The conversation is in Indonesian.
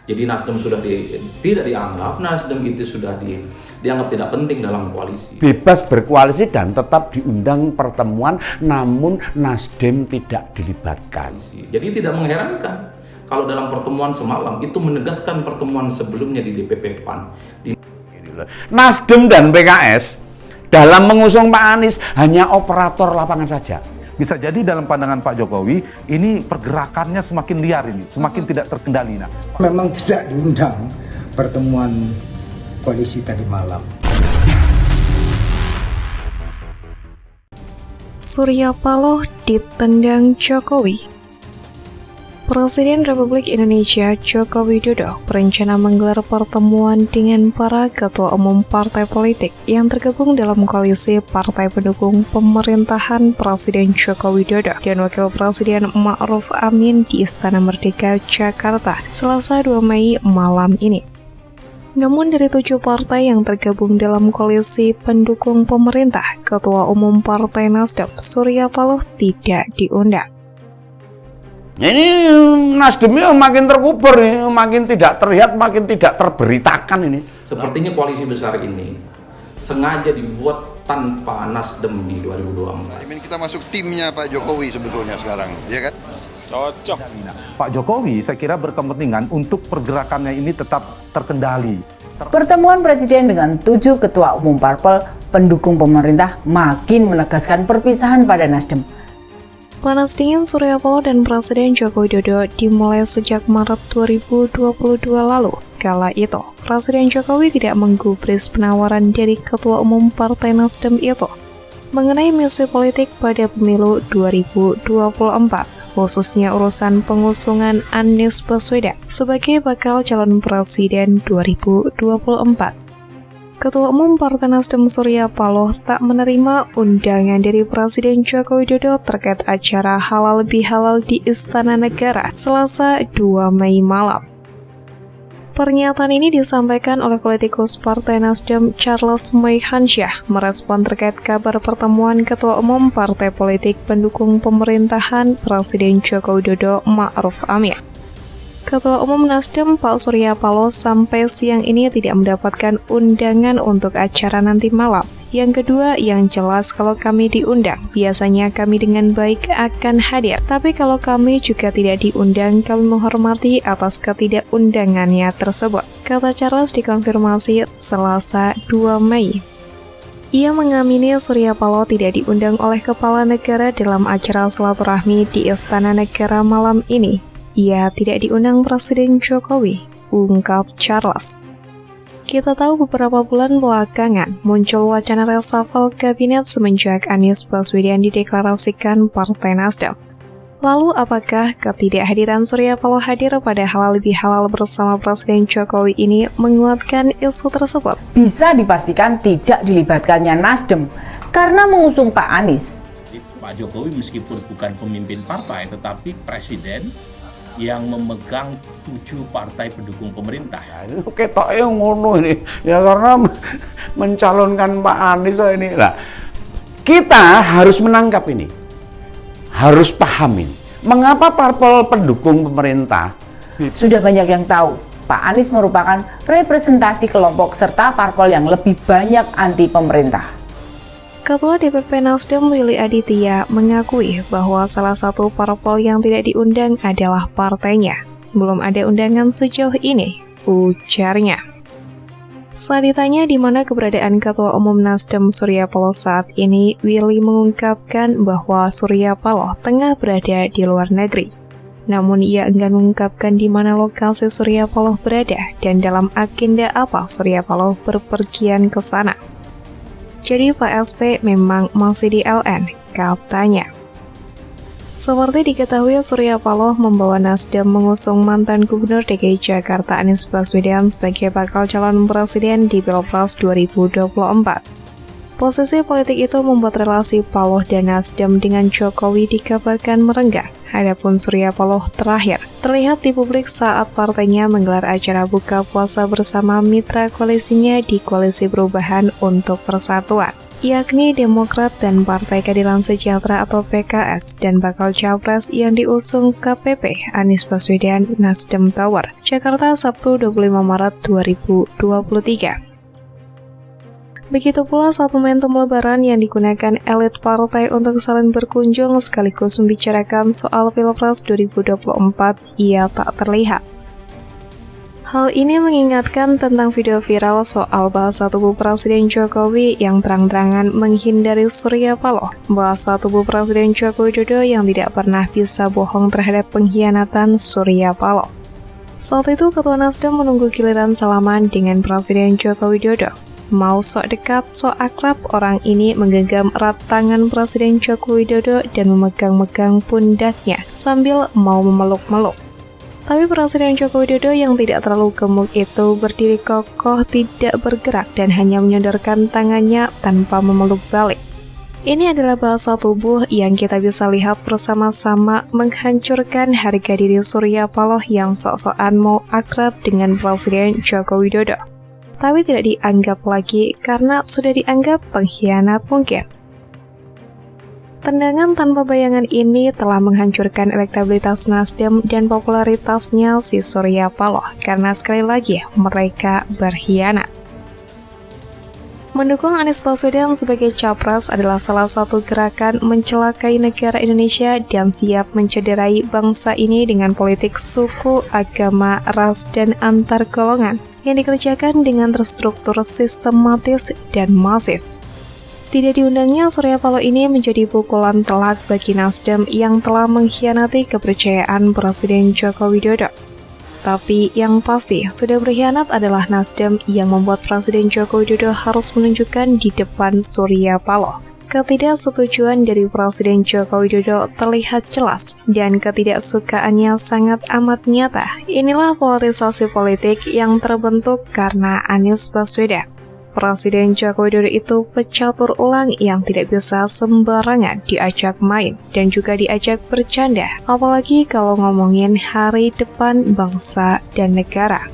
Jadi Nasdem sudah tidak dianggap, Nasdem itu sudah dianggap tidak penting dalam koalisi. Bebas berkoalisi dan tetap diundang pertemuan, namun Nasdem tidak dilibatkan. Jadi tidak mengherankan kalau dalam pertemuan semalam itu menegaskan pertemuan sebelumnya di DPP PAN. Nasdem dan PKS dalam mengusung Pak Anies hanya operator lapangan saja. Bisa jadi dalam pandangan Pak Jokowi, ini pergerakannya semakin liar ini, semakin tidak terkendali. Memang tidak diundang pertemuan koalisi tadi malam. Surya Paloh ditendang Jokowi. Presiden Republik Indonesia Joko Widodo berencana menggelar pertemuan dengan para ketua umum partai politik yang tergabung dalam koalisi partai pendukung pemerintahan Presiden Joko Widodo dan Wakil Presiden Ma'ruf Amin di Istana Merdeka, Jakarta, Selasa 2 Mei malam ini. Namun dari 7 partai yang tergabung dalam koalisi pendukung pemerintah, Ketua Umum Partai Nasdem Surya Paloh tidak diundang. Ini Nasdemnya makin terkubur, makin tidak terlihat, makin tidak terberitakan ini. Sepertinya koalisi besar ini sengaja dibuat tanpa Nasdem di 2024. Kita masuk timnya Pak Jokowi sebetulnya sekarang, ya kan? Cocok. Pak Jokowi saya kira berkepentingan untuk pergerakannya ini tetap terkendali. Pertemuan Presiden dengan 7 ketua umum parpol pendukung pemerintah makin menegaskan perpisahan pada Nasdem. Panas dingin Surya Paloh dan Presiden Joko Widodo dimulai sejak Maret 2022 lalu. Kala itu, Presiden Jokowi tidak menggubris penawaran dari Ketua Umum Partai Nasdem itu mengenai misi politik pada pemilu 2024, khususnya urusan pengusungan Anies Baswedan sebagai bakal calon presiden 2024. Ketua Umum Partai Nasdem Surya Paloh tak menerima undangan dari Presiden Joko Widodo terkait acara halal bihalal di Istana Negara Selasa 2 Mei malam. Pernyataan ini disampaikan oleh politikus Partai Nasdem Charles Moihansyah merespon terkait kabar pertemuan Ketua Umum Partai Politik pendukung pemerintahan Presiden Joko Widodo Ma'ruf Amin. Ketua Umum Nasdem Pak Surya Paloh sampai siang ini tidak mendapatkan undangan untuk acara nanti malam. Yang kedua, yang jelas kalau kami diundang, biasanya kami dengan baik akan hadir. Tapi kalau kami juga tidak diundang, kami menghormati atas ketidakundangannya tersebut, kata Charles dikonfirmasi Selasa 2 Mei. Ia mengamini Surya Paloh tidak diundang oleh Kepala Negara dalam acara silaturahmi di Istana Negara malam ini. Ia tidak diundang Presiden Jokowi, ungkap Charles. Kita tahu beberapa bulan belakangan muncul wacana reshuffle kabinet semenjak Anies Baswedan dideklarasikan Partai Nasdem. Lalu apakah ketidakhadiran Surya Paloh hadir pada halal bihalal bersama Presiden Jokowi ini menguatkan isu tersebut? Bisa dipastikan tidak dilibatkannya Nasdem karena mengusung Pak Anies. Pak Jokowi meskipun bukan pemimpin partai tetapi presiden yang memegang 7 partai pendukung pemerintah. Ketoknya ngono ini, ya karena mencalonkan Pak Anies ini. Nah, kita harus menangkap ini, harus pahamin. Mengapa parpol pendukung pemerintah? Sudah banyak yang tahu, Pak Anies merupakan representasi kelompok serta parpol yang lebih banyak anti pemerintah. Ketua DPP Nasdem Willy Aditya mengakui bahwa salah satu parpol yang tidak diundang adalah partainya. Belum ada undangan sejauh ini, ujarnya. Saat ditanya di mana keberadaan Ketua Umum Nasdem Surya Paloh saat ini, Willy mengungkapkan bahwa Surya Paloh tengah berada di luar negeri. Namun ia enggan mengungkapkan di mana lokasi Surya Paloh berada dan dalam agenda apa Surya Paloh berpergian ke sana. Jadi Pak SP memang masih di LN, katanya. Seperti diketahui, Surya Paloh membawa Nasdem mengusung mantan Gubernur DKI Jakarta Anies Baswedan sebagai bakal calon presiden di Pilpres 2024. Posisi politik itu membuat relasi Paloh dan Nasdem dengan Jokowi dikabarkan merenggang. Adapun Surya Paloh terakhir terlihat di publik saat partainya menggelar acara buka puasa bersama mitra koalisinya di Koalisi Perubahan untuk Persatuan. yakni Demokrat dan Partai Keadilan Sejahtera atau PKS, dan bakal capres yang diusung KPP Anies Baswedan Nasdem Tower, Jakarta, Sabtu 25 Maret 2023. Begitu pula saat momentum lebaran yang digunakan elit partai untuk saling berkunjung sekaligus membicarakan soal Pilpres 2024, ia tak terlihat. Hal ini mengingatkan tentang video viral soal bahasa tubuh Presiden Jokowi yang terang-terangan menghindari Surya Paloh, bahasa tubuh Presiden Joko Widodo yang tidak pernah bisa bohong terhadap pengkhianatan Surya Paloh. Saat itu Ketua Nasdem menunggu giliran salaman dengan Presiden Joko Widodo. Mau sok dekat, sok akrab, orang ini menggenggam erat tangan Presiden Joko Widodo dan memegang-megang pundaknya sambil mau memeluk-meluk. Tapi Presiden Joko Widodo yang tidak terlalu gemuk itu berdiri kokoh, tidak bergerak, dan hanya menyodorkan tangannya tanpa memeluk balik. Ini adalah bahasa tubuh yang kita bisa lihat bersama-sama menghancurkan harga diri Surya Paloh yang sok-sokan mau akrab dengan Presiden Joko Widodo. Tapi tidak dianggap lagi karena sudah dianggap pengkhianat mungkin. Tendangan tanpa bayangan ini telah menghancurkan elektabilitas Nasdem dan popularitasnya si Surya Paloh karena sekali lagi mereka berkhianat. Mendukung Anies Baswedan sebagai capres adalah salah satu gerakan mencelakai negara Indonesia dan siap mencederai bangsa ini dengan politik suku, agama, ras, dan antar golongan yang dikerjakan dengan terstruktur sistematis dan masif. Tidak diundangnya Surya Paloh ini menjadi pukulan telak bagi Nasdem yang telah mengkhianati kepercayaan Presiden Joko Widodo. Tapi yang pasti, sudah berkhianat adalah Nasdem yang membuat Presiden Joko Widodo harus menunjukkan di depan Surya Paloh. Ketidaksetujuan dari Presiden Joko Widodo terlihat jelas dan ketidaksukaannya sangat amat nyata. Inilah polarisasi politik yang terbentuk karena Anies Baswedan. Presiden Joko Widodo itu pecatur ulang yang tidak bisa sembarangan diajak main dan juga diajak bercanda, apalagi kalau ngomongin hari depan bangsa dan negara.